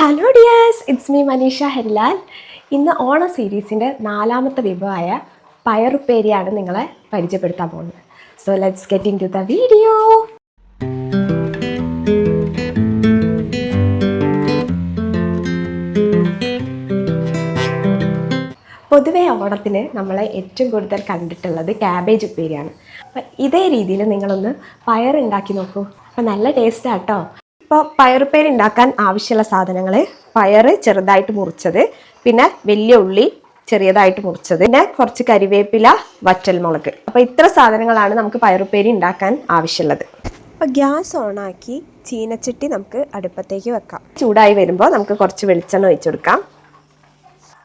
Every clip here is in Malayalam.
Hello dears, it's me Maneesha Harilal. ഇന്ന് ഓണ സീരീസിൻ്റെ 4ാമത്തെ വിഭവമായ പയറുപ്പേരിയാണ് നിങ്ങളെ പരിചയപ്പെടുത്താൻ പോകുന്നത്. So let's get into the video. പൊതുവേ ഓണത്തിന് നമ്മളെ ഏറ്റവും കൂടുതൽ കണ്ടിട്ടുള്ളത് ക്യാബേജ് ഉപ്പേരിയാണ്. അപ്പം ഇതേ രീതിയിൽ നിങ്ങളൊന്ന് പയറുണ്ടാക്കി നോക്കൂ. അപ്പം നല്ല ടേസ്റ്റാണ് കേട്ടോ. ഇപ്പോൾ പയറുപ്പേരി ഉണ്ടാക്കാൻ ആവശ്യമുള്ള സാധനങ്ങൾ: പയറ് ചെറുതായിട്ട് മുറിച്ചത്, പിന്നെ വലിയ ഉള്ളി ചെറിയതായിട്ട് മുറിച്ചത്, പിന്നെ കുറച്ച് കരിവേപ്പില, വറ്റൽമുളക്. അപ്പോൾ ഇത്ര സാധനങ്ങളാണ് നമുക്ക് പയറുപ്പേരി ഉണ്ടാക്കാൻ ആവശ്യമുള്ളത്. അപ്പോൾ ഗ്യാസ് ഓണാക്കി ചീനച്ചട്ടി നമുക്ക് അടുപ്പത്തേക്ക് വെക്കാം. ചൂടായി വരുമ്പോൾ നമുക്ക് കുറച്ച് വെളിച്ചെണ്ണ ഒഴിച്ചു കൊടുക്കാം.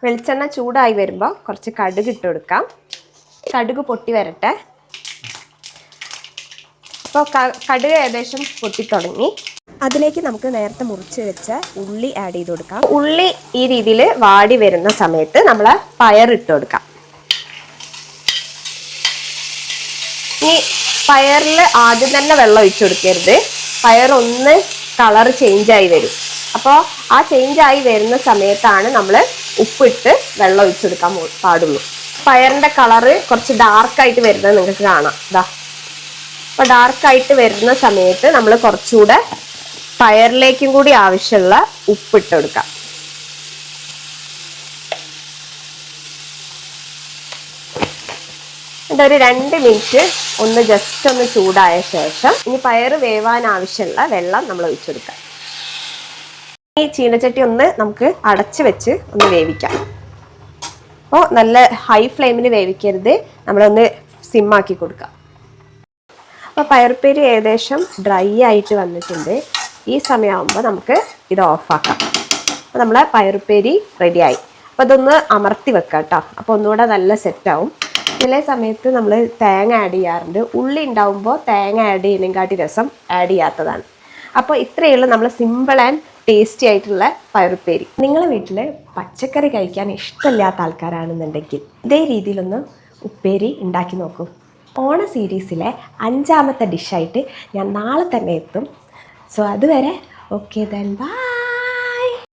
വെളിച്ചെണ്ണ ചൂടായി വരുമ്പോൾ കുറച്ച് കടുക് ഇട്ട് കൊടുക്കാം. കടുക് പൊട്ടി വരട്ടെ. അപ്പോൾ കടുക് ഏകദേശം പൊട്ടിത്തുടങ്ങി. അതിലേക്ക് നമുക്ക് നേരത്തെ മുറിച്ച് വെച്ച ഉള്ളി ആഡ് ചെയ്ത് കൊടുക്കാം. ഉള്ളി ഈ രീതിയിൽ വാടി വരുന്ന സമയത്ത് നമ്മൾ പയറിട്ട് കൊടുക്കാം. ഇനി പയറിൽ ആദ്യം തന്നെ വെള്ളം ഒഴിച്ചു കൊടുക്കരുത്. പയറൊന്ന് കളർ ചേഞ്ചായി വരും. അപ്പോൾ ആ ചേഞ്ചായി വരുന്ന സമയത്താണ് നമ്മൾ ഉപ്പിട്ട് വെള്ളം ഒഴിച്ചു കൊടുക്കാൻ പാടുള്ളൂ. പയറിൻ്റെ കളറ് കുറച്ച് ഡാർക്കായിട്ട് വരുന്നത് നിങ്ങൾക്ക് കാണാം. ഇതാ, അപ്പോൾ ഡാർക്കായിട്ട് വരുന്ന സമയത്ത് നമ്മൾ കുറച്ചുകൂടെ പയറിലേക്കും കൂടി ആവശ്യമുള്ള ഉപ്പിട്ട് കൊടുക്കാം. ഇതൊരു 2 മിനിറ്റ് ഒന്ന് ജസ്റ്റ് ഒന്ന് ചൂടായ ശേഷം ഇനി പയറ് വേവാൻ ആവശ്യമുള്ള വെള്ളം നമ്മൾ ഒഴിച്ചെടുക്കാം. ഈ ചീനച്ചട്ടി ഒന്ന് നമുക്ക് അടച്ച് വെച്ച് ഒന്ന് വേവിക്കാം. അപ്പോൾ നല്ല ഹൈ ഫ്ലെയിമിൽ വേവിക്കരുത്, നമ്മളൊന്ന് സിമ്മാക്കി കൊടുക്കാം. അപ്പോൾ പയറുപ്പേരി ഏകദേശം ഡ്രൈ ആയിട്ട് വന്നിട്ടുണ്ട്. ഈ സമയമാകുമ്പോൾ നമുക്ക് ഇത് ഓഫാക്കാം. അപ്പോൾ നമ്മളെ പയറുപ്പേരി റെഡിയായി. അപ്പോൾ അതൊന്ന് അമർത്തി വെക്കാം കേട്ടോ. അപ്പോൾ ഒന്നുകൂടെ നല്ല സെറ്റാവും. ചില സമയത്ത് നമ്മൾ തേങ്ങ ആഡ് ചെയ്യാറുണ്ട്. ഉള്ളി ഉണ്ടാവുമ്പോൾ തേങ്ങ ആഡ് ചെയ്യുന്നതിനെക്കാട്ടി രസം ആഡ് ചെയ്യാത്തതാണ്. അപ്പോൾ ഇത്രയേ ഉള്ളൂ നമ്മൾ സിമ്പിൾ ആൻഡ് ടേസ്റ്റി ആയിട്ടുള്ള പയറുപ്പേരി. നിങ്ങളുടെ വീട്ടിൽ പച്ചക്കറി കഴിക്കാൻ ഇഷ്ടമില്ലാത്ത ആൾക്കാരാണെന്നുണ്ടെങ്കിൽ ഇതേ രീതിയിലൊന്ന് ഉപ്പേരി ഉണ്ടാക്കി നോക്കൂ. ഓണ സീരീസിലെ 5ാമത്തെ ഡിഷായിട്ട് ഞാൻ നാളെ തന്നെ എത്തും. സോ അതുവരെ ഓക്കെ ദെൻ ബൈ.